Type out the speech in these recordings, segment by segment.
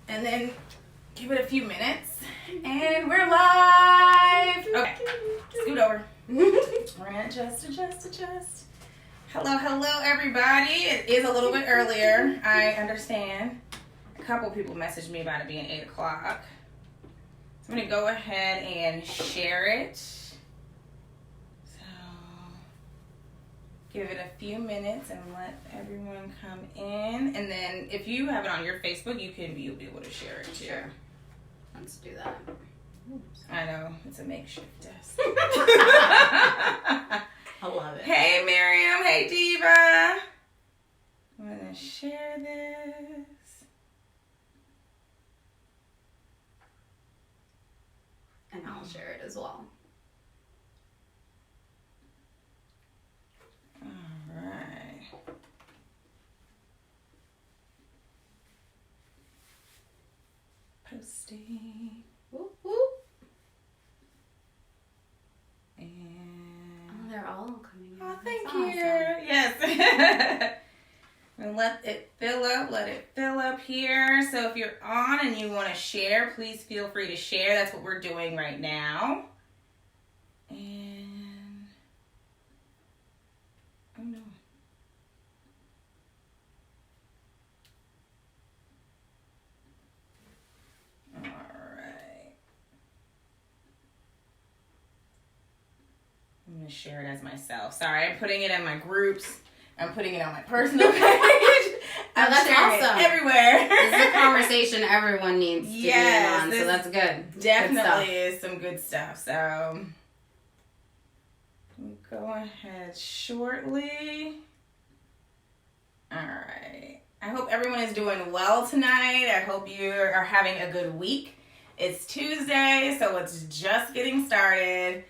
and then give it a few minutes, and we're live. Okay, scoot over. We're gonna adjust. Hello, everybody. It is a little bit earlier. I understand. A couple people messaged me about it being 8 o'clock. So I'm gonna go ahead and share it. Give it a few minutes and let everyone come in. And then if you have it on your Facebook, you'll be able to share it too. Sure. Let's do that. Oops. I know. It's a makeshift desk. I love it. Hey, Miriam. Hey, Diva. I'm going to share this. And I'll share it as well. Alright. Posting. Whoop, whoop. And Oh, they're all coming in. oh, thank That's you. awesome. Yes. And let it fill up here. So if you're on and you want to share, please feel free to share. That's what we're doing right now. And oh no. All right. I'm going to share it as myself. Sorry, I'm putting it in my groups. I'm putting it on my personal page. I'm that's sharing awesome. it everywhere. This is a conversation everyone needs to be on, so that's good. Definitely is some good stuff. So we'll go ahead shortly. All right. I hope everyone is doing well tonight. I hope you are having a good week. It's Tuesday, so it's just getting started.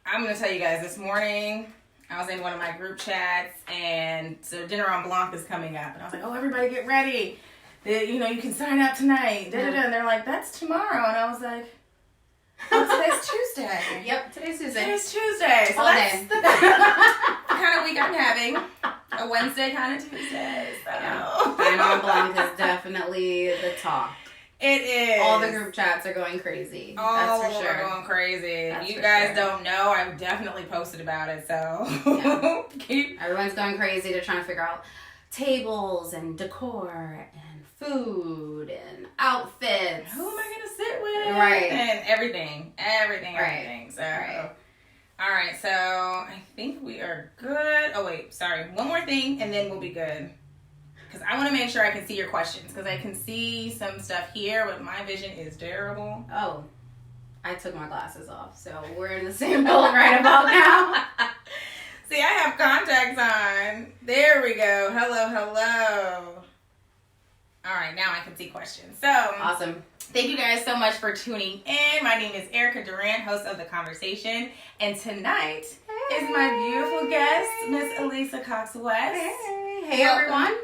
I'm going to tell you guys, this morning I was in one of my group chats, and so Dinner on Blanc is coming up. And I was like, oh, everybody get ready. You can sign up tonight. And they're like, that's tomorrow. And I was like, oh, today's Tuesday. Yep, today's Tuesday. Today's Tuesday. So All that's day. the kind of week I'm having. A Wednesday kind of Tuesday. So. Dinner on Blanc is definitely the talk. It is. All the group chats are going crazy. All That's for sure. are going crazy. That's You for guys sure. don't know. I've definitely posted about it. So Yeah. Everyone's going crazy. They're trying to figure out tables and decor and food and outfits. Who am I going to sit with? Right. And everything. Right. So, Right. all right. So I think we are good. Oh, wait. Sorry. One more thing and then we'll be good. Because I want to make sure I can see your questions. Because I can see some stuff here, but my vision is terrible. Oh, I took my glasses off, so we're in the same boat right about now. See, I have contacts on. There we go. Hello. All right, now I can see questions. So, Awesome. thank you guys so much for tuning in. My name is Erica Durant, host of The Conversation. And tonight is my beautiful guest, Miss Alisa Cox-West. Hey, everyone.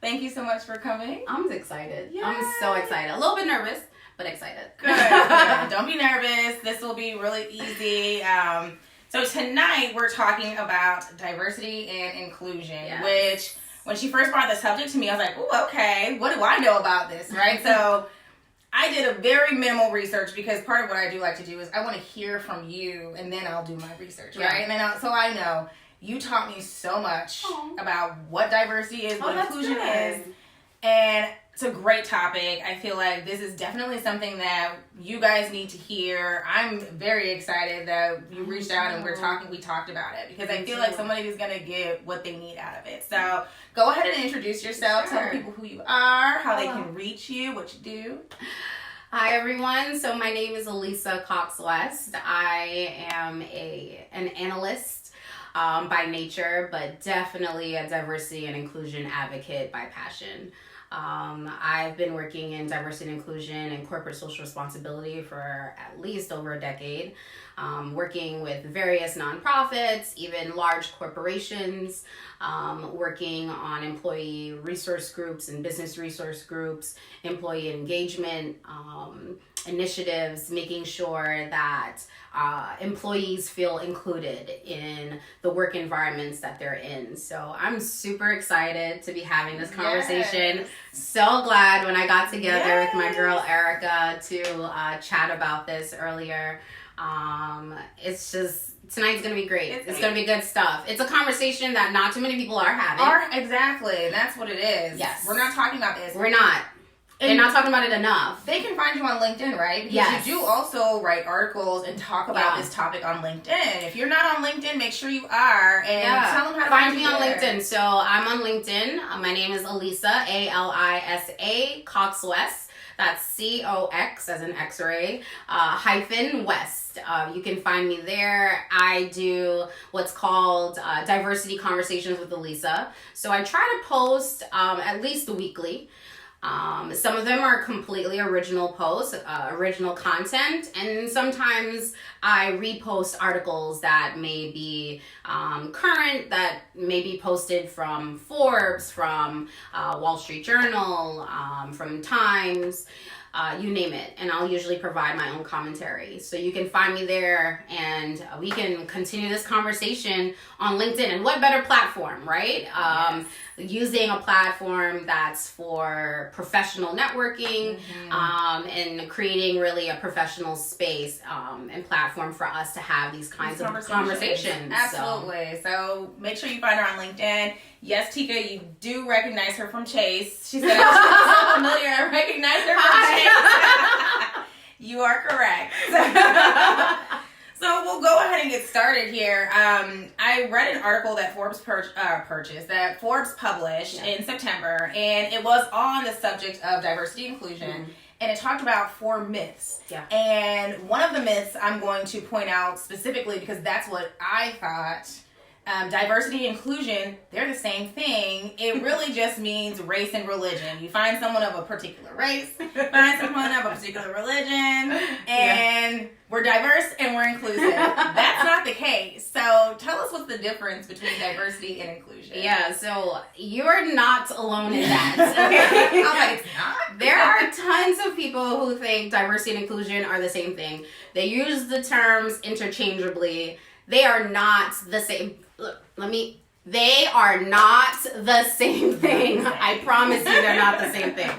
Thank you so much for coming. I'm excited. Yay. I'm so excited. A little bit nervous, but excited. Good. Don't be nervous. This will be really easy. So tonight we're talking about diversity and inclusion, Yes. which when she first brought the subject to me, I was like, oh, okay, what do I know about this, right? So I did a very minimal research because part of what I do like to do is I want to hear from you and then I'll do my research, right? Yeah. And then so I know. You taught me so much about what diversity is, what inclusion is, and it's a great topic. I feel like this is definitely something that you guys need to hear. I'm very excited that you reached out and we talked about it because I feel like somebody is going to get what they need out of it. So go ahead and introduce yourself. Sure. Tell people who you are, how they can reach you, what you do. Hi, everyone. So my name is Alisa Cox-West. I am an analyst by nature, but definitely a diversity and inclusion advocate by passion. I've been working in diversity and inclusion and corporate social responsibility for at least over a decade, working with various nonprofits, even large corporations, working on employee resource groups and business resource groups, employee engagement, initiatives, making sure that employees feel included in the work environments that they're in. So I'm super excited to be having this conversation. Yes. So glad when I got together Yes. with my girl Erica to chat about this earlier. It's just, tonight's gonna be great. It's gonna be good stuff. It's a conversation that not too many people are having. Exactly. That's what it is. Yes. We're not talking about this. We're not. They're not talking about it enough. They can find you on LinkedIn, right? Because Yes. you do also write articles and talk about this topic on LinkedIn. If you're not on LinkedIn, make sure you are, and tell them how to find me you on there. LinkedIn. So I'm on LinkedIn. My name is Alisa, Alisa Cox-West. That's COX as in X-ray, hyphen West. You can find me there. I do what's called diversity conversations with Alisa. So I try to post at least weekly. Some of them are completely original posts, original content, and sometimes I repost articles that may be current, that may be posted from Forbes, from Wall Street Journal, from Times, you name it, and I'll usually provide my own commentary. So you can find me there, and we can continue this conversation on LinkedIn. And what better platform, right? Yes. Using a platform that's for professional networking, and creating really a professional space and platform for us to have these kinds of conversations. Absolutely. So make sure you find her on LinkedIn. Yes, Tika, you do recognize her from Chase. She said, I'm so familiar. I recognize her from Chase. You are correct. So we'll go ahead and get started here. I read an article that Forbes published in September, and it was on the subject of diversity and inclusion, and it talked about 4 myths. Yeah. And one of the myths I'm going to point out specifically because that's what I thought. Diversity and inclusion, they're the same thing. It really just means race and religion. You find someone of a particular race, find someone of a particular religion, and we're diverse and we're inclusive. That's not the case. So tell us what's the difference between diversity and inclusion. Yeah, so you're not alone in that. Okay? I'm like, it's not? There are tons of people who think diversity and inclusion are the same thing. They use the terms interchangeably. They are not the same. Look, they are not the same thing. I promise you they're not the same thing.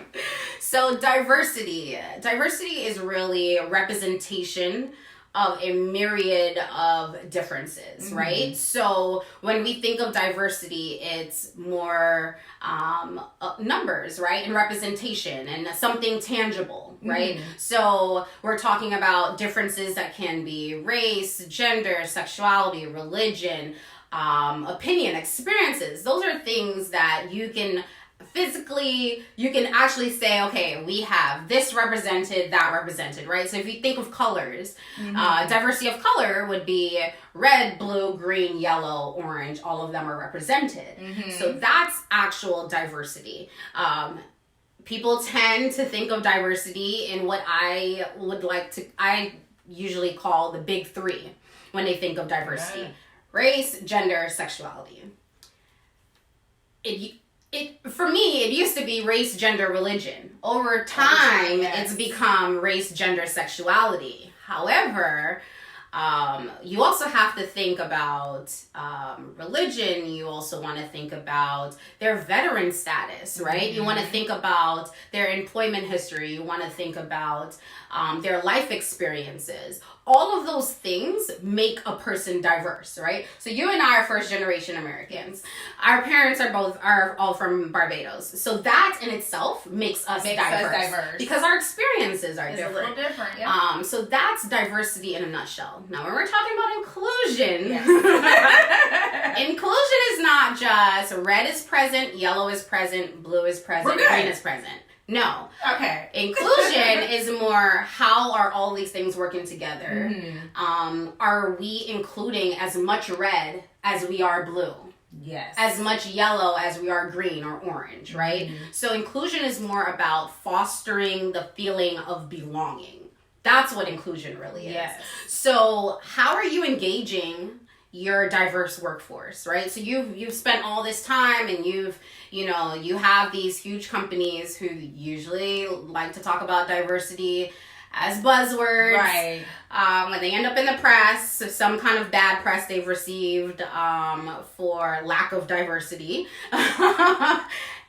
So diversity is really a representation of a myriad of differences, right? So when we think of diversity, it's more numbers, right? And representation and something tangible, right? So we're talking about differences that can be race, gender, sexuality, religion, opinion, experiences. Those are things that you can actually say, okay, we have this represented, that represented, right? So if you think of colors, diversity of color would be red, blue, green, yellow, orange, all of them are represented. So that's actual diversity. People tend to think of diversity in what I usually call the big 3 when they think of diversity. Race, gender, sexuality. For me, it used to be race, gender, religion. Over time, it's become race, gender, sexuality. However, you also have to think about religion. You also want to think about their veteran status, right? You want to think about their employment history. You want to think about their life experiences. All of those things make a person diverse, right? So you and I are first generation Americans. Our parents are all from Barbados. So that in itself makes us diverse. Because our experiences are different. A little different, yeah. So that's diversity in a nutshell. Now when we're talking about inclusion, inclusion is not just red is present, yellow is present, blue is present, green is present. No. Okay. Inclusion is more how are all these things working together? Are we including as much red as we are blue? Yes. As much yellow as we are green or orange, right? So inclusion is more about fostering the feeling of belonging. That's what inclusion really is. Yes. So how are you engaging your diverse workforce, right? So you've spent all this time and you have these huge companies who usually like to talk about diversity as buzzwords. Right. When they end up in the press, some kind of bad press they've received for lack of diversity.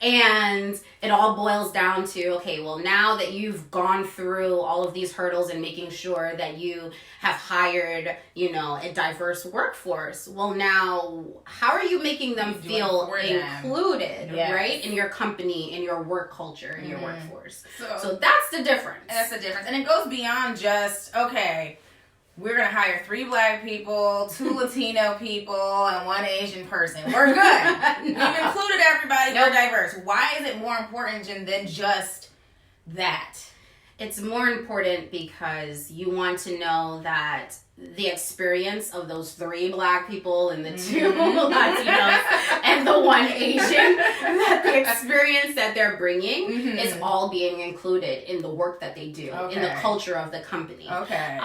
And it all boils down to, okay, well, now that you've gone through all of these hurdles and making sure that you have hired, a diverse workforce, well, now, how are you making them feel included, right, in your company, in your work culture, in your workforce? So that's the difference. And that's the difference. And it goes beyond just, okay, we're going to hire 3 Black people, 2 Latino people, and 1 Asian person. We're good. No. We've included everybody. We're diverse. Why is it more important than just that? It's more important because you want to know that the experience of those 3 Black people and the 2 Latinos and the 1 Asian, that the experience that they're bringing is all being included in the work that they do, in the culture of the company. Okay.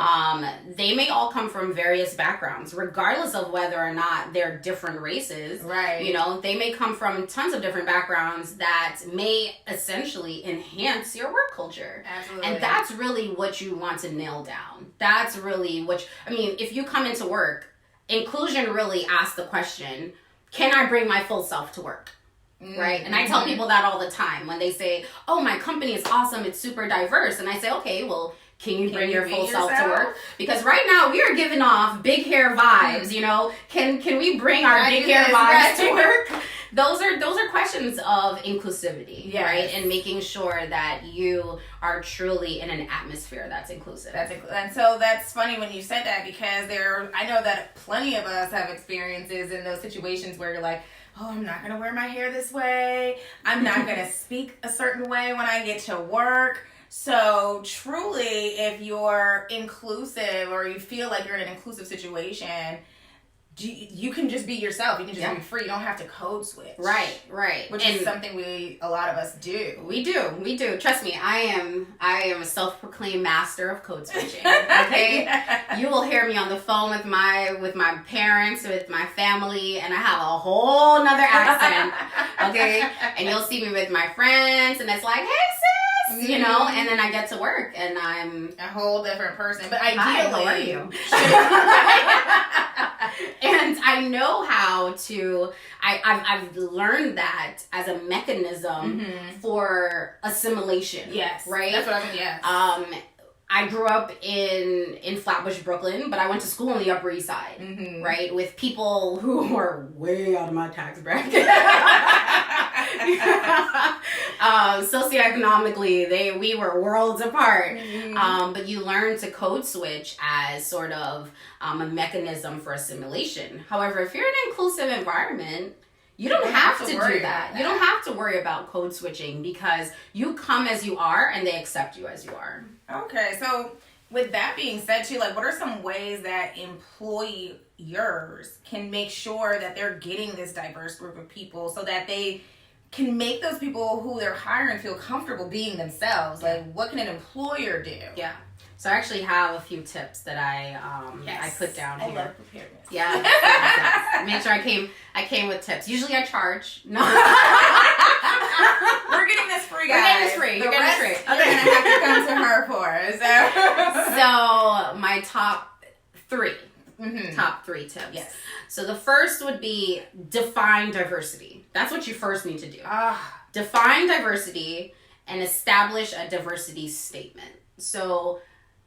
They may all come from various backgrounds, regardless of whether or not they're different races. Right. They may come from tons of different backgrounds that may essentially enhance your work culture. Absolutely. And that's really what you want to nail down. That's really if you come into work, inclusion really asks the question, can I bring my full self to work? Right? And I tell people that all the time when they say, oh, my company is awesome, it's super diverse. And I say, okay, well, can you bring your full self to work? Because right now we are giving off big hair vibes, Can we bring our big hair vibes to work? Those are questions of inclusivity, right? And making sure that you are truly in an atmosphere that's inclusive. And so that's funny when you said that, because I know that plenty of us have experiences in those situations where you're like, oh, I'm not going to wear my hair this way. I'm not going to speak a certain way when I get to work. So truly, if you're inclusive or you feel like you're in an inclusive situation, you can just be yourself. You can just be free. You don't have to code switch. Right. Which is something a lot of us do. We do. Trust me, I am a self-proclaimed master of code switching. Okay? You will hear me on the phone with my parents, with my family, and I have a whole nother accent. Okay? And you'll see me with my friends, and it's like, hey, sis! And then I get to work, and I'm a whole different person. But ideally, hi, how are you? And I know how to, I've learned that as a mechanism for assimilation. Yes. Right? That's what I mean, yes. I grew up in Flatbush, Brooklyn, but I went to school on the Upper East Side, right? With people who were way out of my tax bracket. Socioeconomically, we were worlds apart. But you learn to code switch as sort of a mechanism for assimilation. However, if you're in an inclusive environment, you don't have to do that. You don't have to worry about code switching because you come as you are and they accept you as you are. Okay, so with that being said too, like, what are some ways that employers can make sure that they're getting this diverse group of people so that they can make those people who they're hiring feel comfortable being themselves? Like, what can an employer do? Yeah. So I actually have a few tips that I put down here. I love preparedness. Yeah. Make sure I came with tips. Usually I charge. No. We're getting this free, guys. We're getting this free. You're getting this free. Okay. You're going to have to come to her for. So my top 3. Top 3 tips. Yes. So the first would be define diversity. That's what you first need to do. Define diversity and establish a diversity statement. So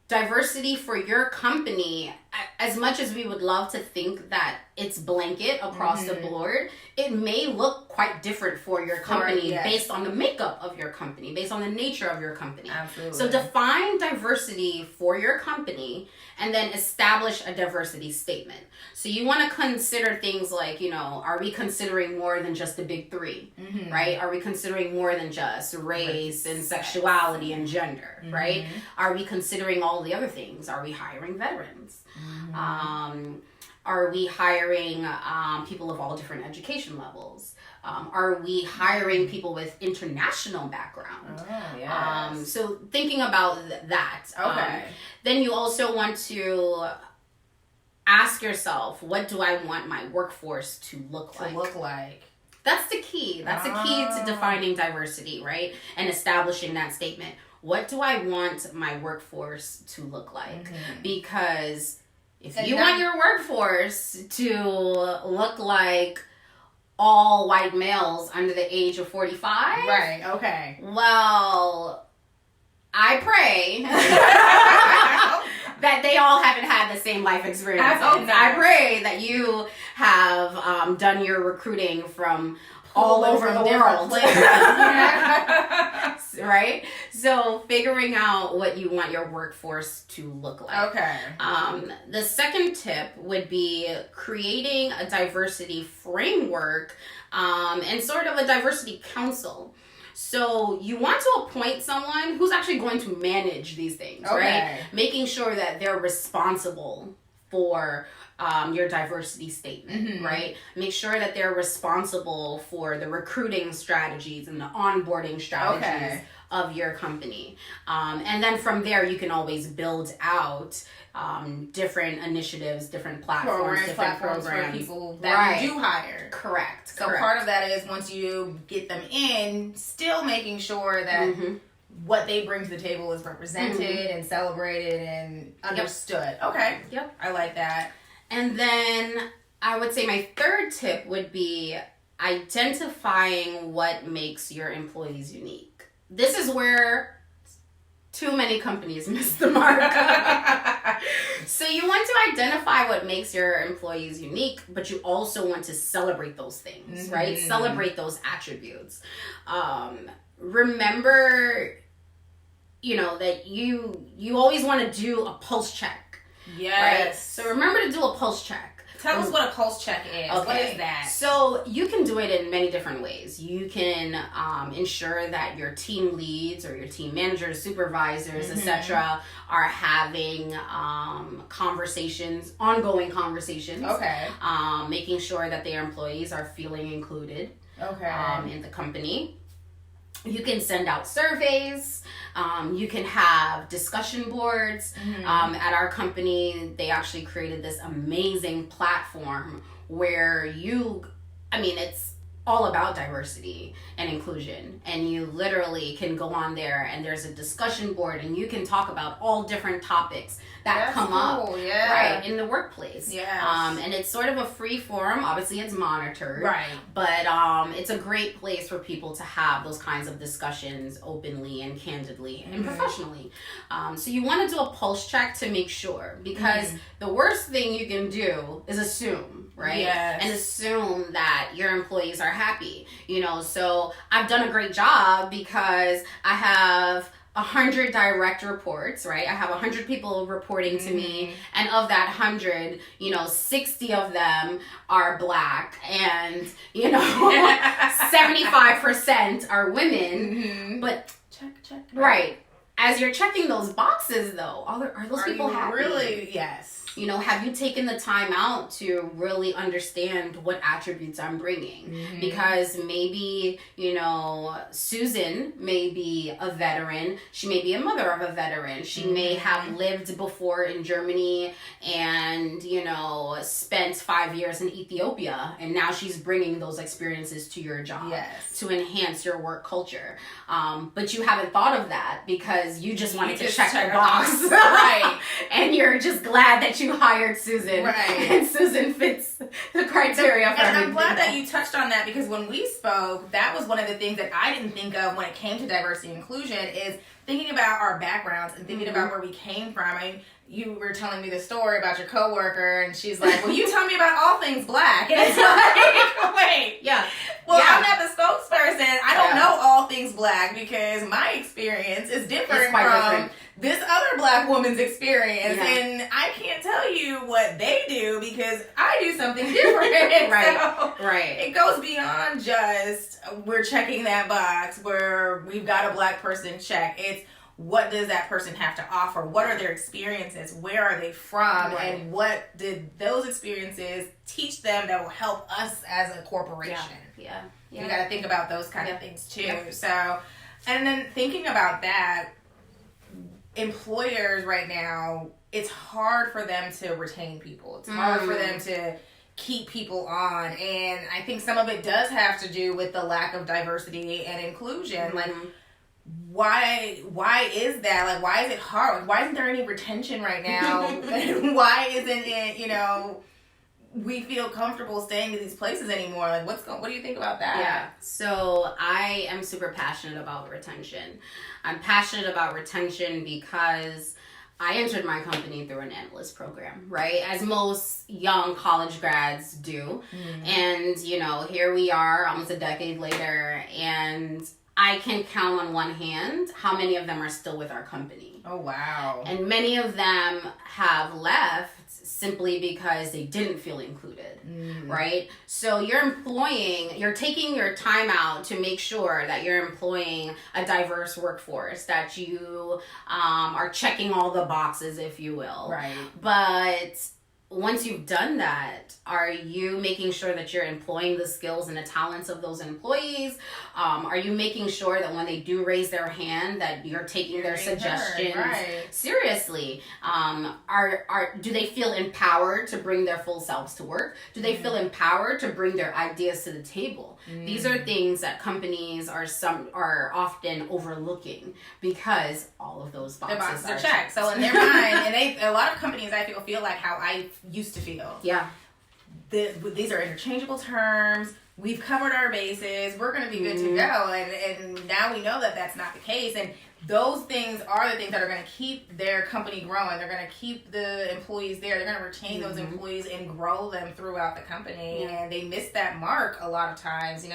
diversity for your company, as much as we would love to think that it's blanket across the board, it may look quite different for your company based on the makeup of your company, based on the nature of your company. Absolutely. So define diversity for your company and then establish a diversity statement. So you want to consider things like, are we considering more than just the big 3, right? Are we considering more than just race and sexuality and gender, right? Are we considering all the other things? Are we hiring veterans? Are we hiring people of all different education levels? Are we hiring people with international background? Oh, yes. So thinking about that. Okay. Then you also want to ask yourself, what do I want my workforce to look like? That's the key. That's the key to defining diversity, right? And establishing that statement. what do I want my workforce to look like? Mm-hmm. Because if you want your workforce to look like all white males under the age of 45. Right, okay. Well, I pray that they all haven't had the same life experiences. I pray that you have done your recruiting from all over the world. Right? So figuring out what you want your workforce to look like. Okay. The second tip would be creating a diversity framework and sort of a diversity council. So you want to appoint someone who's actually going to manage these things, right? Making sure that they're responsible for your diversity statement, right? Make sure that they're responsible for the recruiting strategies and the onboarding strategies of your company. And then from there, you can always build out different initiatives, different platforms, different programs for people that you do hire. Correct. So part of that is once you get them in, still making sure that what they bring to the table is represented and celebrated and understood. Okay. Yep. I like that. And then I would say my third tip would be identifying what makes your employees unique. This is where too many companies miss the mark. So you want to identify what makes your employees unique, but you also want to celebrate those things, right? Celebrate those attributes. Remember, that you always want to do a pulse check. Yes. Right? So remember to do a pulse check. Tell us what a pulse check is. Okay. What is that? So you can do it in many different ways. You can ensure that your team leads or your team managers, supervisors, etc., are having ongoing conversations. Okay. Making sure that their employees are feeling included. In the company. You can send out surveys. You can have discussion boards. At our company, they actually created this amazing platform where it's all about diversity and inclusion. And you literally can go on there and there's a discussion board and you can talk about all different topics that come up right in the workplace. And it's sort of a free forum. Obviously it's monitored, but it's a great place for people to have those kinds of discussions openly and candidly and professionally. So you want to do a pulse check to make sure, because the worst thing you can do is assume, right? And assume that your employees are happy, so I've done a great job because I have 100 direct reports, right? I have 100 people reporting to me, and of that 100, 60 of them are Black, and 75% are women. But check. Right. As you're checking those boxes, though, are those people happy? Really? Yes. Have you taken the time out to really understand what attributes I'm bringing? Because maybe, Susan may be a veteran. She may be a mother of a veteran. She may have lived before in Germany and, spent 5 years in Ethiopia. And now she's bringing those experiences to your job to enhance your work culture. But you haven't thought of that because you just wanted to check the box. Right. And you're just glad that you hired Susan. Right. And Susan fits the criteria for everything. And I'm glad that you touched on that, because when we spoke, that was one of the things that I didn't think of when it came to diversity and inclusion, is thinking about our backgrounds and thinking about where we came from. You were telling me the story about your coworker, and she's like, well, you tell me about all things Black. And it's like, wait. Well, I'm not the spokesperson. I don't know all things Black, because my experience is different from this other Black woman's experience. And I can't tell you what they do because I do something different. It goes beyond just we're checking that box where we've got a Black person check. It's what does that person have to offer? What are their experiences? Where are they from? And what did those experiences teach them that will help us as a corporation? You got to think about those kind of things too. So, and then thinking about that, employers right now, it's hard for them to retain people. It's hard for them to keep people on. And I think some of it does have to do with the lack of diversity and inclusion. Like, why is that? Like, why is it hard? Like, why isn't there any retention right now? Why isn't it, we feel comfortable staying in these places anymore? Like, what do you think about that? Yeah. So I am super passionate about retention. I'm passionate about retention because I entered my company through an analyst program, right? As most young college grads do. Mm-hmm. And, here we are almost a decade later, and I can count on one hand how many of them are still with our company. Oh, wow. And many of them have left simply because they didn't feel included, right? So you're taking your time out to make sure that you're employing a diverse workforce, that you are checking all the boxes, if you will. Right. But once you've done that, are you making sure that you're employing the skills and the talents of those employees? Are you making sure that when they do raise their hand, that you're taking their suggestions seriously? Do they feel empowered to bring their full selves to work? Do they feel empowered to bring their ideas to the table? These are things that companies are often overlooking because all of those boxes are checked. So in their mind, and a lot of companies I feel like how I used to feel. Yeah. These are interchangeable terms. We've covered our bases. We're going to be good to go. And now we know that that's not the case. And those things are the things that are going to keep their company growing. They're going to keep the employees there. They're going to retain those employees and grow them throughout the company. Yeah. And they miss that mark a lot of times.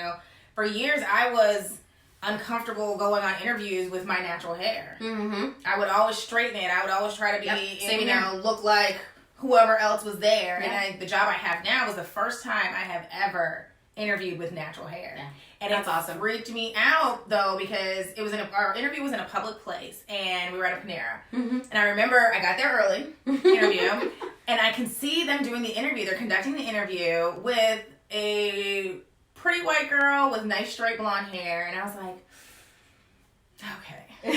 For years I was uncomfortable going on interviews with my natural hair. Mm-hmm. I would always straighten it. I would always try to be, look like whoever else was there. Yeah. And the job I have now was the first time I have ever interviewed with natural hair. Yeah. And that's awesome. Freaked me out though, because our interview was in a public place and we were at a Panera. Mm-hmm. And I remember I got there early, interview, and I can see them doing the interview. They're conducting the interview with a pretty white girl with nice straight blonde hair. And I was like, okay. You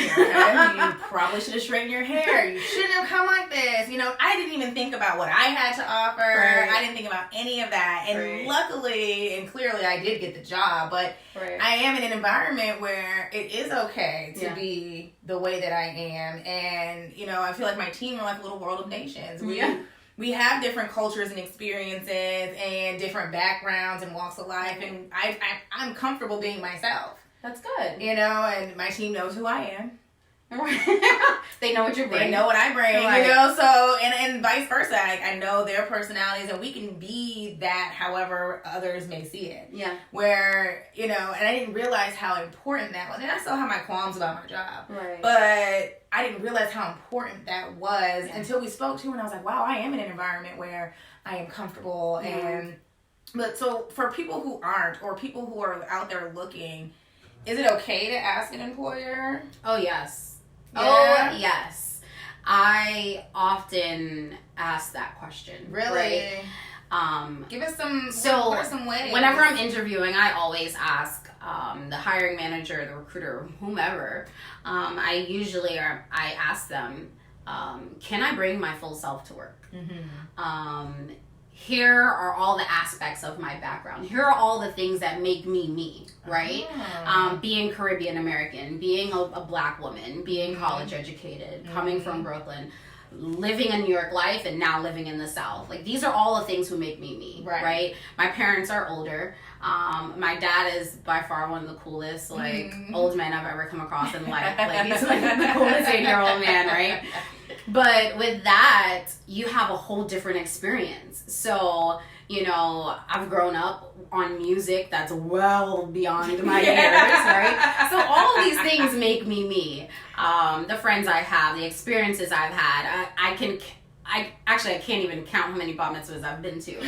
probably should have straightened your hair. You shouldn't have come like this. I didn't even think about what I had to offer. Right. I didn't think about any of that. And luckily and clearly I did get the job. But I am in an environment where it is okay to be the way that I am. And, I feel like my team are like a little world of nations. We have different cultures and experiences and different backgrounds and walks of life. And I'm comfortable being myself. That's good. And my team knows who I am. They know what you bring. They know what I bring, right. So, and vice versa. I know their personalities, and we can be that however others may see it. Yeah. Where, and I didn't realize how important that was. And I still have my qualms about my job. Right. But I didn't realize how important that was until we spoke to her, and I was like, wow, I am in an environment where I am comfortable. But so for people who aren't, or people who are out there looking, is it okay to ask an employer? Oh, yes. Yeah. Oh, yes. I often ask that question. Really? Right? Give us some, what are some ways? Whenever I'm interviewing, I always ask the hiring manager, the recruiter, whomever. I ask them, can I bring my full self to work? Mm-hmm. Here are all the aspects of my background. Here are all the things that make me, right? Being Caribbean American, being a black woman, being college educated, coming from Brooklyn, living a New York life, and now living in the South. Like, these are all the things who make me, right? My parents are older. My dad is by far one of the coolest, old men I've ever come across in life. He's the coolest 8-year-old man, right? But with that, you have a whole different experience. So, I've grown up on music that's well beyond my years, right? So all of these things make me. The friends I have, the experiences I've had, I can't even count how many bar mitzvahs I've been to.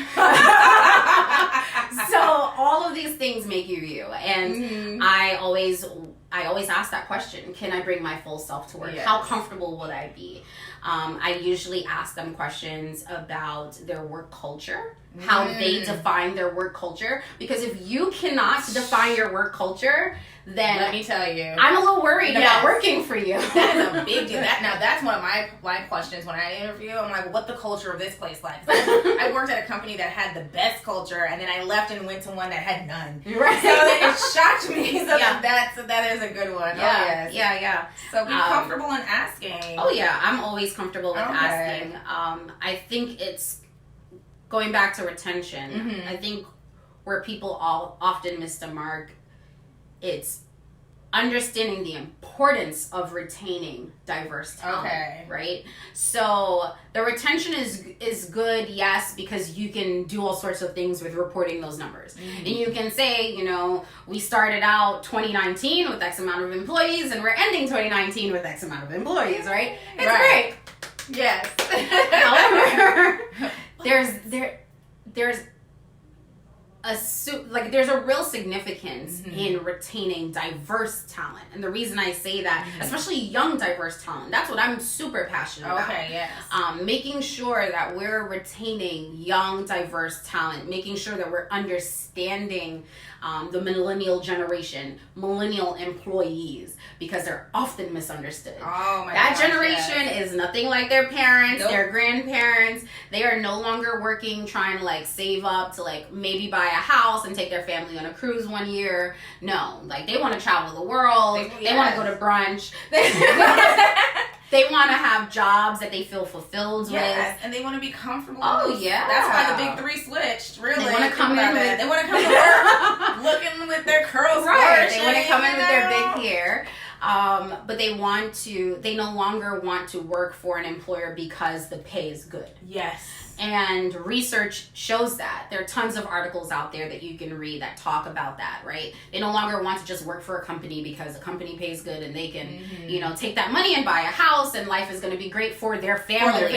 So all of these things make you. And I always ask that question, can I bring my full self to work? Yes. How comfortable would I be? I usually ask them questions about their work culture. how they define their work culture. Because if you cannot define your work culture, then let me tell you, I'm a little worried about working for you. That is a big deal. That's one of my questions when I interview. I'm like, what's the culture of this place like? I worked at a company that had the best culture, and then I left and went to one that had none. Right. So it shocked me. So that is a good one. Yeah. Yeah. So be comfortable in asking. Oh yeah, I'm always comfortable with asking. I think it's going back to retention. Mm-hmm. I think where people often miss the mark, it's understanding the importance of retaining diverse talent, right? So the retention is good, yes, because you can do all sorts of things with reporting those numbers. Mm-hmm. And you can say, we started out 2019 with X amount of employees and we're ending 2019 with X amount of employees, right? It's great. Yes. However, there's there's a real significance in retaining diverse talent. And the reason I say that, especially young diverse talent, that's what I'm super passionate about. Okay, yes. Making sure that we're retaining young diverse talent, making sure that we're understanding the millennial generation, millennial employees, because they're often misunderstood. Oh my That generation is nothing like their parents, their grandparents. They are no longer working, trying to save up to maybe buy a house and take their family on a cruise one year. No, they want to travel the world. They want to go to brunch. They want to have jobs that they feel fulfilled with. And they want to be comfortable. Oh, yeah. That's why the big three switched, really. They want to come in They want to come to work looking with their curls flourishing. They want to come in with their big hair. But they no longer want to work for an employer because the pay is good. Yes. And research shows that. There are tons of articles out there that you can read that talk about that, right? They no longer want to just work for a company because the company pays good and they can, take that money and buy a house and life is going to be great for their family.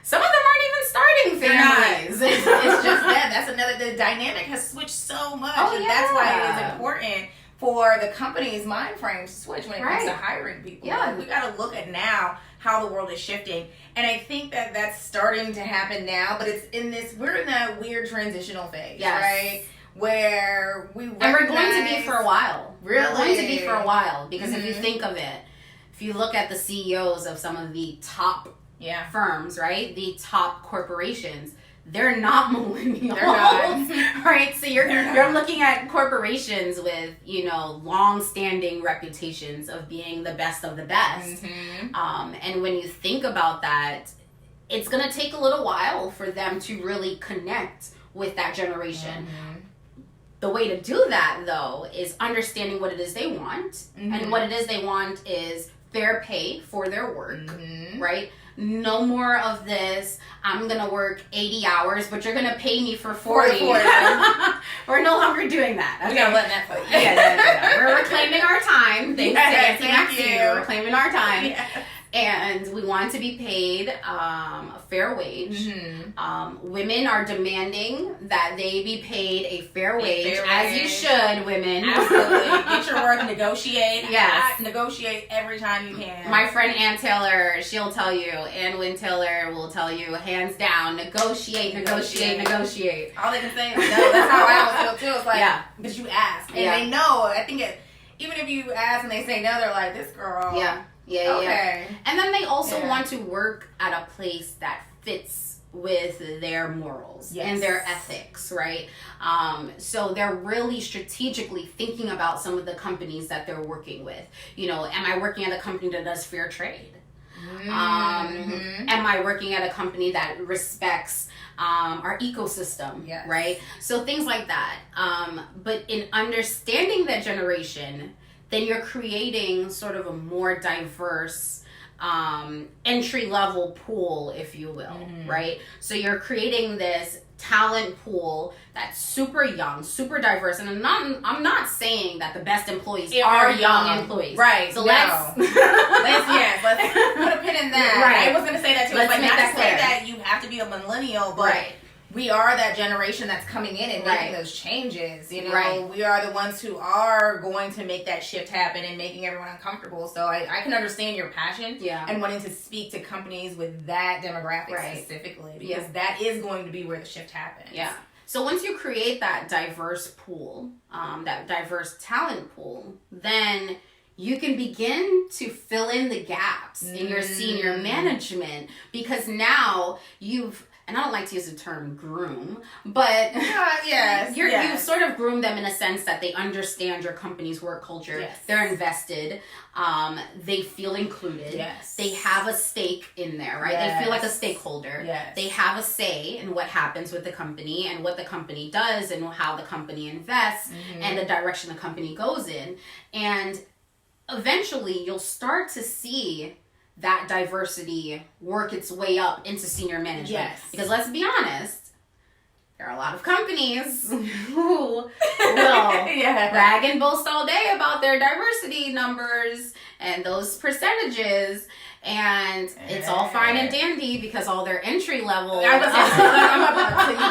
Some of them aren't even starting families. It's just that. That's the dynamic has switched so much. And that's why it is important for the company's mind frame to switch when it comes to hiring people. Yeah. We got to look at now how the world is shifting. And I think that that's starting to happen now, but we're in that weird transitional phase, right? Where we recognize... And we're going to be for a while. Really? We're going to be for a while. Because if you think of it, if you look at the CEOs of some of the top firms, right? The top corporations, they're not millennials. They're not. Right? So you're looking at corporations with, long-standing reputations of being the best of the best. And when you think about that, it's going to take a little while for them to really connect with that generation. The way to do that, though, is understanding what it is they want. And what it is they want is fair pay for their work, right? No more of this, I'm going to work 80 hours, but you're going to pay me for 40. We're no longer doing that. Okay? We got to let Netflix. Yeah. We're reclaiming our time. Thank you. We're reclaiming our time. Yes. And we want to be paid a fair wage. Women are demanding that they be paid a fair wage, as you should, women. Absolutely. Get your worth, negotiate. Yes. Negotiate every time you can. My friend Ann Taylor, she'll tell you, Ann Wynn Taylor will tell you, hands down, negotiate. All they can say is no. That's how I always feel too. It's but you ask. And they know. I think even if you ask and they say no, they're like, this girl. Yeah. Okay. And then they also want to work at a place that fits with their morals and their ethics, right? So they're really strategically thinking about some of the companies that they're working with. Am I working at a company that does fair trade? Am I working at a company that respects our ecosystem, right? So things like that. But in understanding that generation, then you're creating sort of a more diverse entry-level pool, if you will, right? So you're creating this talent pool that's super young, super diverse. And I'm not saying that the best employees are young employees. Right. So let's put a pin in that. Right. I was going to say that too. Let's like make not that to clear. say that you have to be a millennial, but we are that generation that's coming in and making those changes. You know, we are the ones who are going to make that shift happen and making everyone uncomfortable. So I can understand your passion and wanting to speak to companies with that demographic specifically, because that is going to be where the shift happens. Yeah. So once you create that diverse pool, that diverse talent pool, then you can begin to fill in the gaps in your senior management, because now you've, and I don't like to use the term groom, but you've sort of groomed them in a sense that they understand your company's work culture. Yes. They're invested. They feel included. Yes. They have a stake in there, right? Yes. They feel like a stakeholder. Yes. They have a say in what happens with the company and what the company does and how the company invests and the direction the company goes in. And eventually you'll start to see that diversity work its way up into senior management. Yes. Because let's be honest, there are a lot of companies who will brag and boast all day about their diversity numbers and those percentages. And it's all fine and dandy because all their entry level. So you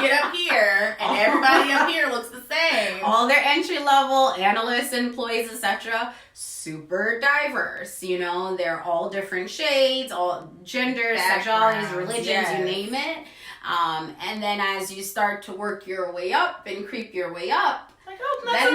get up here and everybody up here looks the same. All their entry level analysts, employees, etc. super diverse. You know, they're all different shades, all genders, sexualities, religions, you name it. And then as you start to work your way up and creep your way up, that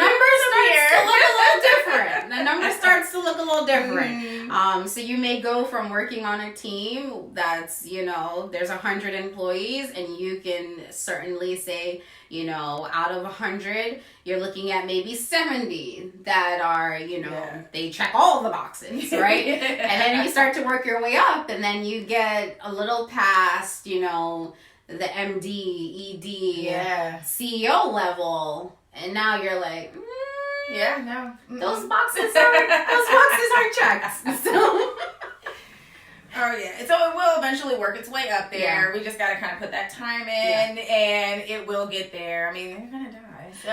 number starts to look a little different. So you may go from working on a team that's, you know, there's 100 employees, and you can certainly say, you know, out of 100, you're looking at maybe 70 that are, you know, they check all the boxes, right? And then you start to work your way up, and then you get a little past, you know, the MD, ED, CEO level. And now you're like, those boxes are checked. So. So it will eventually work its way up there. Yeah. We just got to kind of put that time in, and it will get there. I mean, they're gonna die, so.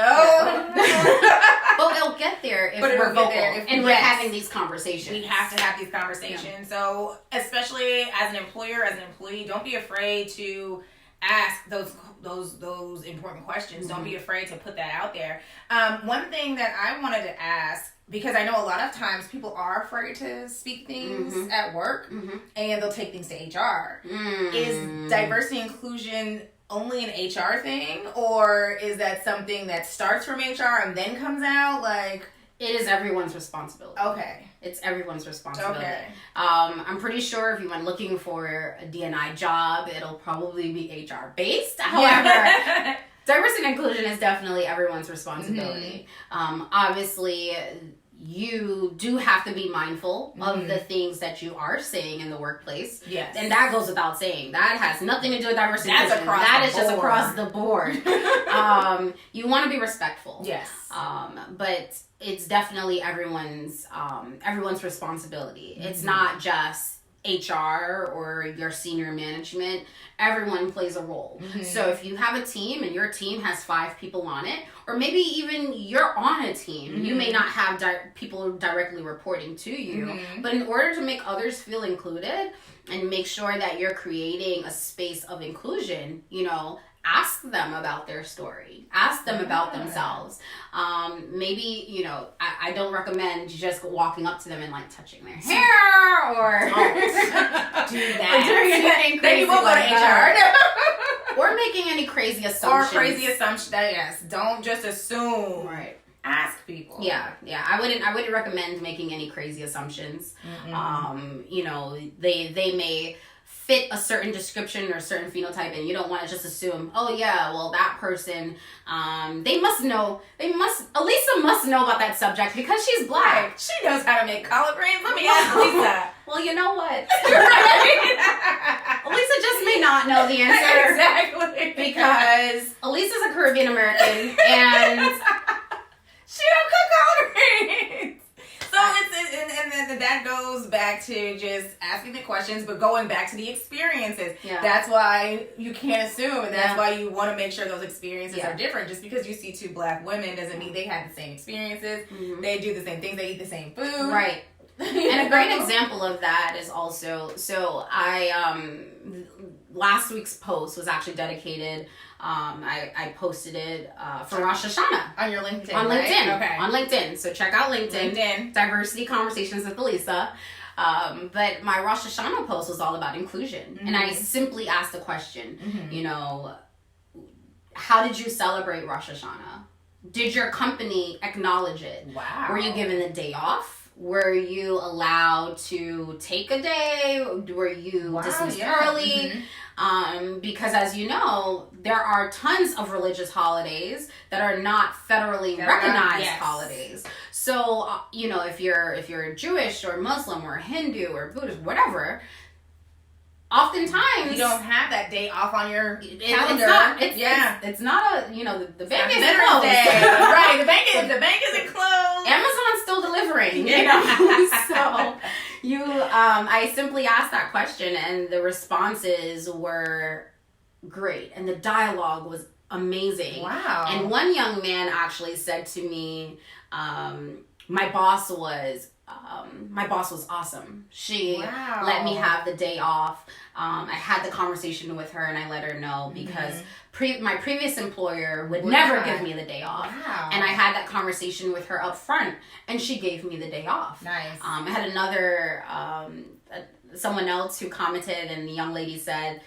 But it'll get there if we're vocal and we're having these conversations. We have to have these conversations. Yeah. So, especially as an employer, as an employee, don't be afraid to ask those important questions. Don't be afraid to put that out there. One thing that I wanted to ask, because I know a lot of times people are afraid to speak things at work, and they'll take things to HR. Is diversity inclusion only an HR thing, or is that something that starts from HR and then comes out? Like, it is everyone's responsibility. Okay. It's everyone's responsibility. Okay. I'm pretty sure if you went looking for a D&I job, it'll probably be HR based. However, diversity and inclusion is definitely everyone's responsibility. Obviously, you do have to be mindful of the things that you are saying in the workplace. Yes. And that goes without saying. That has nothing to do with diversity. That is just across the board. You want to be respectful. Yes. But it's definitely everyone's responsibility. It's not just HR or your senior management. Everyone plays a role. So if you have a team and your team has 5 people on it, or maybe even you're on a team, you may not have people directly reporting to you, but in order to make others feel included and make sure that you're creating a space of inclusion, you know, ask them about their story. Ask them about themselves. Maybe, you know, I don't recommend just walking up to them and like touching their hair or do that. Or doing anything crazy. Then you won't go to HR. Or making any crazy assumptions. Don't just assume. Right. Ask people. Yeah. I wouldn't recommend making any crazy assumptions. You know, they may fit a certain description or a certain phenotype, and you don't want to just assume, oh yeah, well that person, Alisa must know about that subject because she's black. She knows how to make collard greens. Let me ask Alisa. Well, you know what? Alisa just may not know the answer. Exactly. Because Alisa's a Caribbean American and she don't cook collard greens. So and that goes back to just asking the questions, but going back to the experiences. Yeah. That's why you can't assume, and that's why you want to make sure those experiences are different. Just because you see 2 black women doesn't mean they had the same experiences. They do the same things. They eat the same food. Right. And a great example of that is also, so last week's post was actually dedicated, I posted it for Rosh Hashanah. On your LinkedIn, On LinkedIn. Right? Okay. On LinkedIn. So check out LinkedIn. Diversity Conversations with Alisa. But my Rosh Hashanah post was all about inclusion. And I simply asked the question, how did you celebrate Rosh Hashanah? Did your company acknowledge it? Wow. Were you given a day off? Were you allowed to take a day? Were you dismissed early? Because as you know, there are tons of religious holidays that are not federally recognized holidays. So, if you're Jewish or Muslim or Hindu or Buddhist, whatever, oftentimes you don't have that day off on your calendar. It's not the bank isn't closed. closed. Right, the bank isn't closed. Amazon's still delivering, So I simply asked that question, and the responses were great, and the dialogue was amazing. Wow. And one young man actually said to me, my boss was awesome. She let me have the day off. I had the conversation with her, and I let her know because my previous employer would never give me the day off. Wow. And I had that conversation with her up front, and she gave me the day off. Nice. I had another someone else who commented, and the young lady said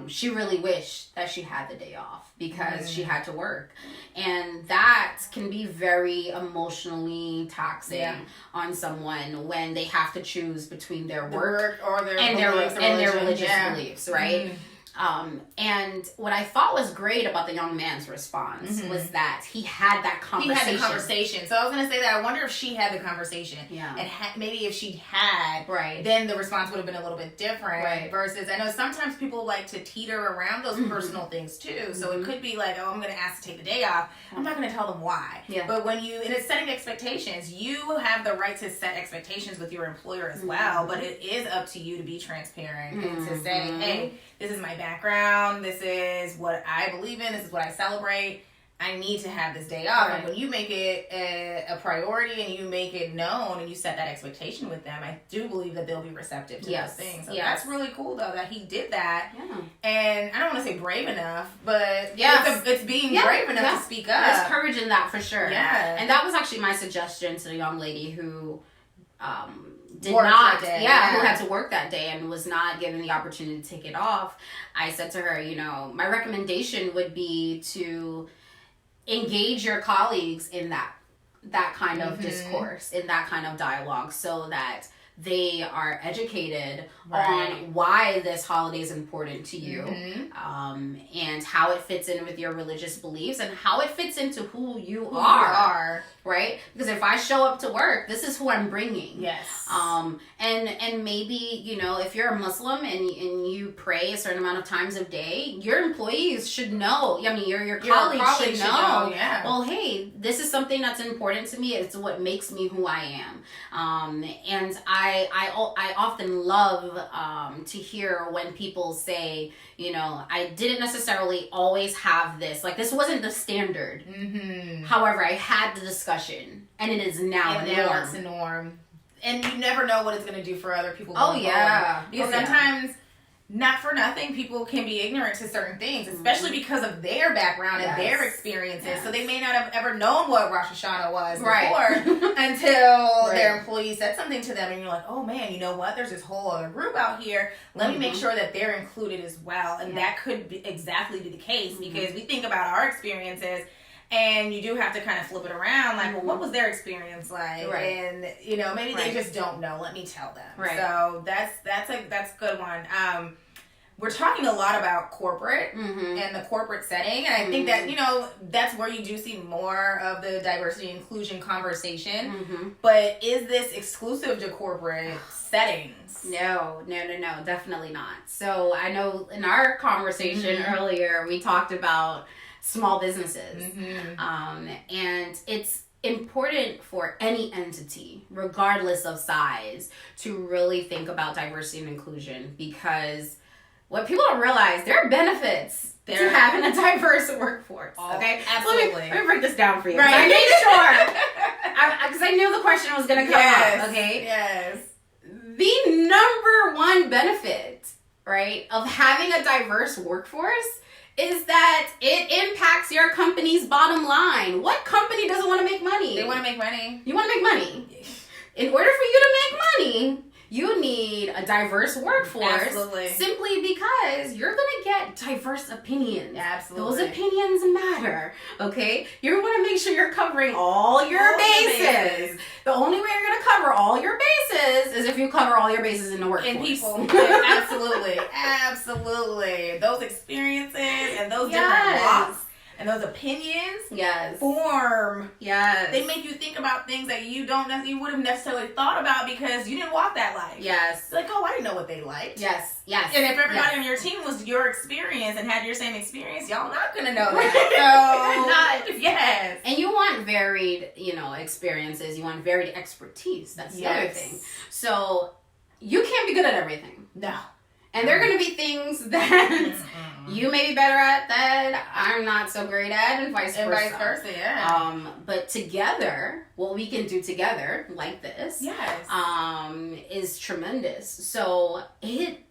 she really wished that she had the day off because she had to work. And that can be very emotionally taxing on someone when they have to choose between their work or their and their religious beliefs, right? Mm-hmm. And what I thought was great about the young man's response was that he had that conversation. He had the conversation. So I was going to say that I wonder if she had the conversation. Yeah. And maybe if she had, then the response would have been a little bit different. Right. Versus, I know sometimes people like to teeter around those personal things too. So it could be like, I'm going to ask to take the day off. I'm not going to tell them why. Yeah. But and it's setting expectations. You have the right to set expectations with your employer as well. But it is up to you to be transparent and to say, hey, this is my background, this is what I believe in, this is what I celebrate, I need to have this day off. And when you make it a priority and you make it known and you set that expectation with them, I do believe that they'll be receptive to those things. So that's really cool though that he did that. Yeah. And I don't want to say brave enough, but it's being brave enough to speak up. There's courage in that for sure. Yeah. And that was actually my suggestion to the young lady who who had to work that day and was not given the opportunity to take it off. I said to her, my recommendation would be to engage your colleagues in that kind of discourse, in that kind of dialogue, so that they are educated on why this holiday is important to you, and how it fits in with your religious beliefs and how it fits into who you are. Right? Because if I show up to work, this is who I'm bringing. Yes. And maybe, if you're a Muslim and you pray a certain amount of times a day, your employees should know. I mean, your colleagues should know. Yeah. Well, hey, this is something that's important to me. It's what makes me who I am. And I often love to hear when people say, I didn't necessarily always have this. Like, this wasn't the standard. However, I had the discussion, and it is now a norm. It's a norm. And you never know what it's going to do for other people. Because sometimes, not for nothing, people can be ignorant to certain things, especially because of their background and their experiences. So they may not have ever known what Rosh Hashanah was before until their employee said something to them, and you're like, oh man, you know what? There's this whole other group out here. Let me make sure that they're included as well. And that could exactly be the case because we think about our experiences. And you do have to kind of flip it around, like, well, what was their experience like? Right. And maybe they just don't know. Let me tell them. Right. So that's a good one. We're talking a lot about corporate and the corporate setting, and I think that that's where you do see more of the diversity and inclusion conversation. But is this exclusive to corporate settings? No, definitely not. So I know in our conversation earlier we talked about small businesses. And it's important for any entity, regardless of size, to really think about diversity and inclusion, because what people don't realize, there are benefits to having a diverse workforce. Okay? Absolutely. Let me break this down for you. Right. because I knew the question was going to come up, okay? Yes. The number one benefit, right, of having a diverse workforce is that it impacts your company's bottom line. What company doesn't want to make money? They want to make money. You want to make money. In order for you to make money, you need a diverse workforce. Absolutely. Simply because you're going to get diverse opinions. Absolutely. Those opinions matter, okay? You want to make sure you're covering all your bases. The only way you're going to cover all your bases is if you cover all your bases in the workforce. And people. Absolutely. Absolutely. Those experiences and those different walks and those opinions form. They make you think about things that you would have necessarily thought about because you didn't walk that life. Yes. Like, oh, I didn't know what they liked. Yes. And if everybody on your team was your experience and had your same experience, y'all not gonna know that. So yes. And you want varied, experiences. You want varied expertise. That's the other thing. So you can't be good at everything. No. And there are going to be things that you may be better at that I'm not so great at, and vice versa. And vice versa, yeah. But together, what we can do together, like this, is tremendous. So it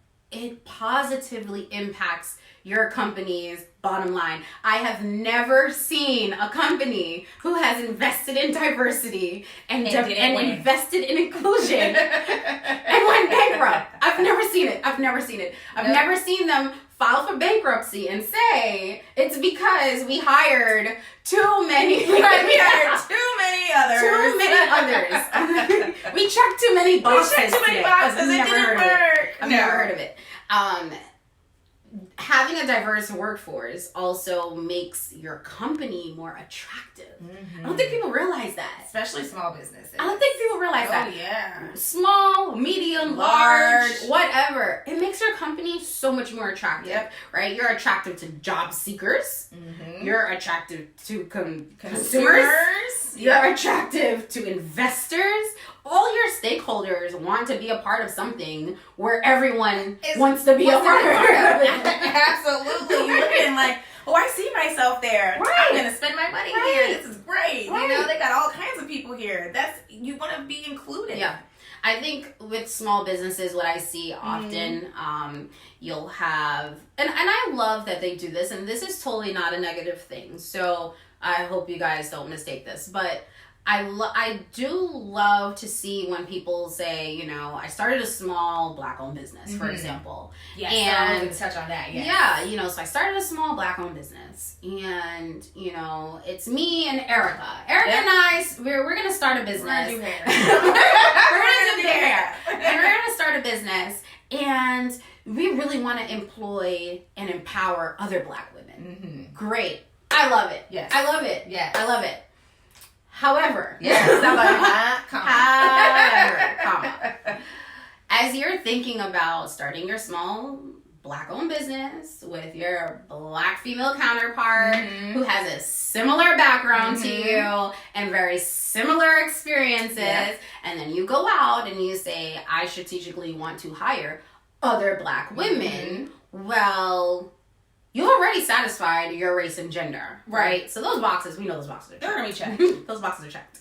positively impacts your company's bottom line. I have never seen a company who has invested in diversity and invested in inclusion and went bankrupt. I've never seen it. I've never seen them file for bankruptcy and say it's because we hired too many. We hired too many others. We checked too many boxes. It didn't work. I've never heard of it. Having a diverse workforce also makes your company more attractive. I don't think people realize that. Especially small businesses. I don't think people realize that. Oh, yeah. Small, medium, large, whatever. It makes your company so much more attractive, right? You're attractive to job seekers. You're attractive to consumers. You're attractive to investors. All your stakeholders want to be a part of something where everyone wants to be a part of it. Absolutely. You're looking like, oh, I see myself there. Right. I'm going to spend my money here. This is great. Right. They got all kinds of people here. You want to be included. Yeah. I think with small businesses, what I see often, you'll have, and I love that they do this, and this is totally not a negative thing. So I hope you guys don't mistake this, but I do love to see when people say, I started a small Black-owned business, for example. Yes, and I was going to touch on that, yes. Yeah, so I started a small Black-owned business, and, it's me and Erica. Erica and I, we're going to start a business. We're going to do hair. We're going to do hair. And we're going to start a business, and we really want to employ and empower other Black women. Great. I love it. Yes. I love it. Yes. I love it. However, as you're thinking about starting your small Black-owned business with your Black female counterpart who has a similar background to you and very similar experiences, and then you go out and you say, I strategically want to hire other Black women, well, you've already satisfied your race and gender, right? So those boxes, we know those boxes are checked. They're going to be checked. Those boxes are checked.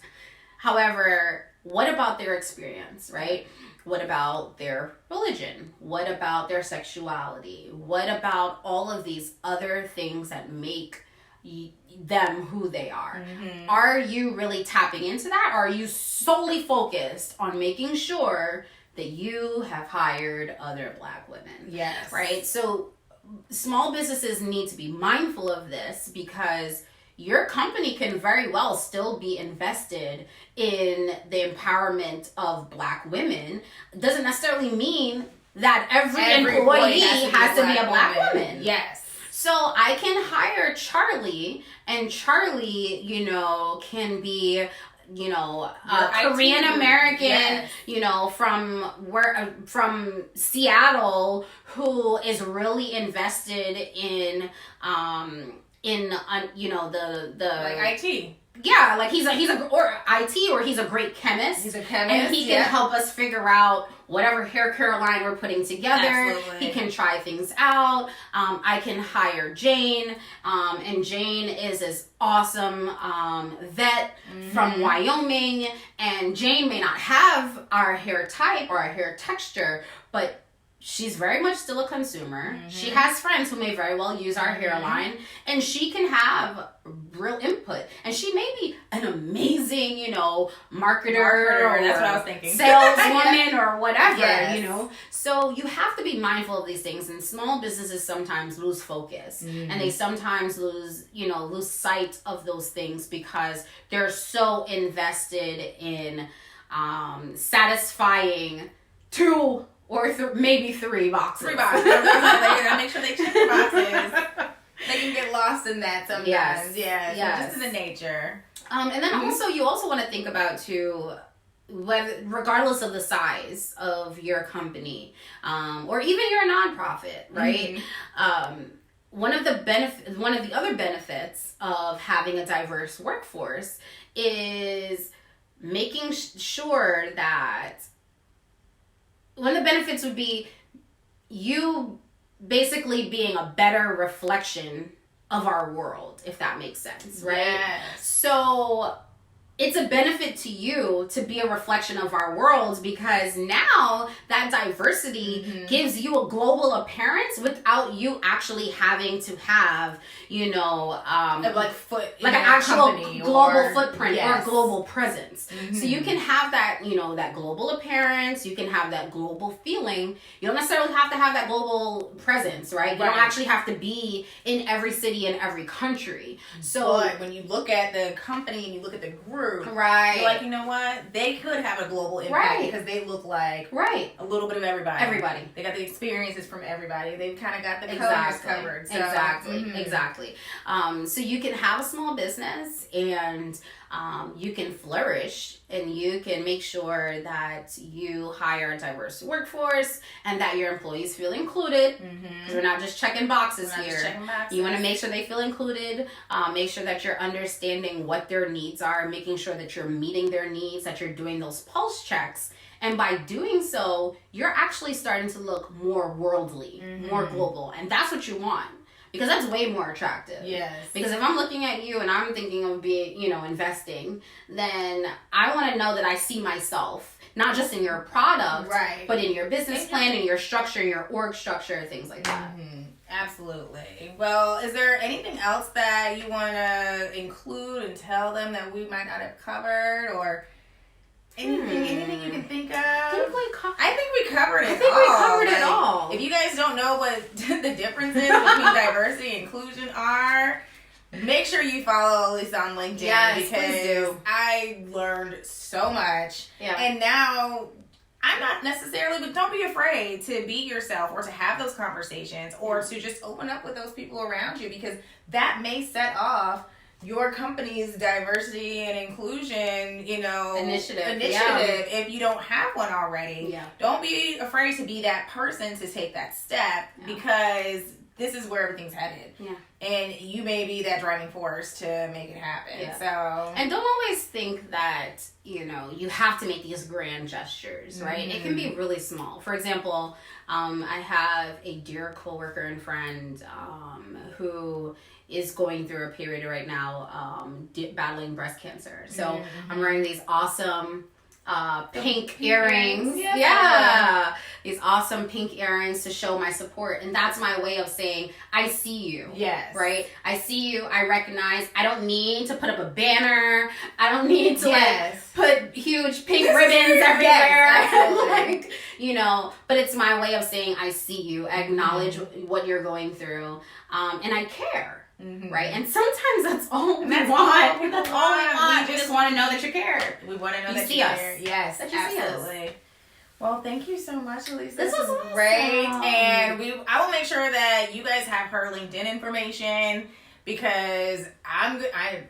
However, what about their experience, right? What about their religion? What about their sexuality? What about all of these other things that make them who they are? Are you really tapping into that? Or are you solely focused on making sure that you have hired other Black women? Yes. Right? So small businesses need to be mindful of this because your company can very well still be invested in the empowerment of Black women. It doesn't necessarily mean that every employee has to be a Black woman. Yes. So I can hire Charlie, and Charlie, can be a Korean American, from Seattle, who is really invested in the like IT. Yeah, like he's a or IT, or he's a great chemist. He's a chemist, and he can help us figure out whatever hair care line we're putting together. Absolutely. He can try things out. I can hire Jane, and Jane is this awesome vet from Wyoming, and Jane may not have our hair type or our hair texture, but she's very much still a consumer. She has friends who may very well use our hairline, and she can have real input. And she may be an amazing, marketer or that's what I was thinking. saleswoman or whatever, Yes. So you have to be mindful of these things. And small businesses sometimes lose focus, and they sometimes lose sight of those things because they're so invested in satisfying two or maybe 3 boxes. 3 boxes. They gotta make sure they check the boxes. They can get lost in that sometimes. Yes. Just in the nature. And then also, you also want to think about too, regardless of the size of your company, or even your nonprofit, right? One of the other benefits of having a diverse workforce is making sure that one of the benefits would be you basically being a better reflection of our world, if that makes sense, right? Yes. So it's a benefit to you to be a reflection of our world, because now that diversity gives you a global appearance without you actually having to have, an actual global footprint or global presence. So you can have that, that global appearance, you can have that global feeling. You don't necessarily have to have that global presence, right? You don't actually have to be in every city and every country. So but when you look at the company and you look at the group, right, you're like, you know what? They could have a global impact because they look like a little bit of everybody. They got the experiences from everybody. They've kind of got the colors covered. So. Exactly. So you can have a small business, and you can flourish, and you can make sure that you hire a diverse workforce and that your employees feel included. Because we're not just checking boxes here. You want to make sure they feel included. Make sure that you're understanding what their needs are, making sure that you're meeting their needs, that you're doing those pulse checks. And by doing so, you're actually starting to look more worldly, more global. And that's what you want. Because that's way more attractive. Yes. Because if I'm looking at you and I'm thinking of being, investing, then I want to know that I see myself, not just in your product, but in your business plan, in your structure, your org structure, things like that. Absolutely. Well, is there anything else that you want to include and tell them that we might not have covered, or anything you can think of? I think we covered it all. If you guys don't know what the differences between diversity and inclusion are, make sure you follow Alisa on LinkedIn, because I learned so much. And now I'm not necessarily, but don't be afraid to be yourself or to have those conversations or to just open up with those people around you, because that may set off your company's diversity and inclusion, initiative if you don't have one already. Don't be afraid to be that person to take that step, because this is where everything's headed. And you may be that driving force to make it happen. So, and don't always think that, you have to make these grand gestures, right? It can be really small. For example, I have a dear coworker and friend who is going through a period right now battling breast cancer. So I'm wearing these awesome pink earrings. These awesome pink earrings to show my support. And that's my way of saying, I see you. Right? I see you. I recognize. I don't need to put up a banner. I don't need to put huge pink ribbons everywhere. But it's my way of saying, I see you. I acknowledge what you're going through. And I care. Right? And sometimes that's all we want. We just want to know that you care. We want to know that you care. Yes, that you absolutely. See us. Well, thank you so much, Alisa. This was awesome. Great. And I will make sure that you guys have her LinkedIn information, because I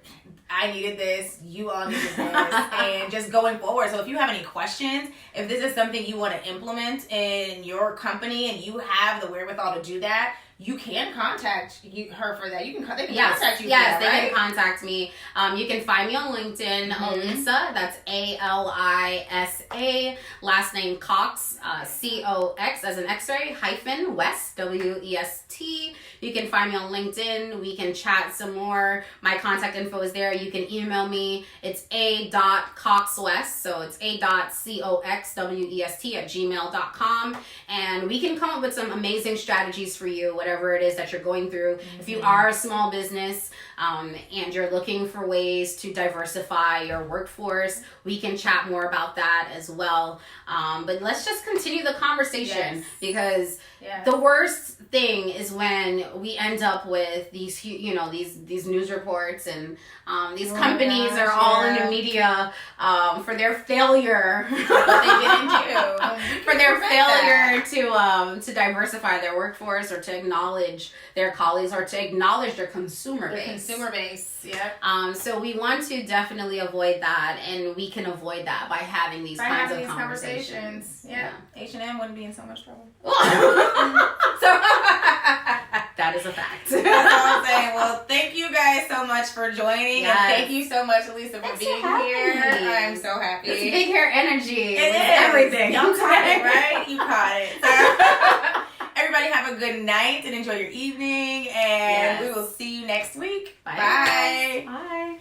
needed this, you all needed this, and just going forward. So if you have any questions, if this is something you want to implement in your company and you have the wherewithal to do that, you can contact her for that. They can contact you Yes, for that, they right? can contact me. You can find me on LinkedIn, Alisa. That's Alisa. Last name Cox, Cox as an X-ray hyphen West, West. You can find me on LinkedIn. We can chat some more. My contact info is there. You can email me. It's a.coxwest, so it's a.coxwest@gmail.com, and we can come up with some amazing strategies for you, whatever it is that you're going through. If you are a small business and you're looking for ways to diversify your workforce, we can chat more about that as well. But let's just continue the conversation, because the worst thing is when we end up with these, these news reports, and these companies are all in the media for their failure. What they didn't do. For their failure to diversify their workforce, or to acknowledge their colleagues, or to acknowledge their consumer base. Yep. So we want to definitely avoid that, and we can avoid that by having these kinds of conversations. Yeah. H&M wouldn't be in so much trouble. So that is a fact. That's all I'm saying. Well, thank you guys so much for joining, and thank you so much, Alisa, for being here. I'm so happy. It's big hair energy. It is everything. Y'all caught it, right? You caught it. So, everybody have a good night and enjoy your evening, and we will see you next week. Bye. Bye.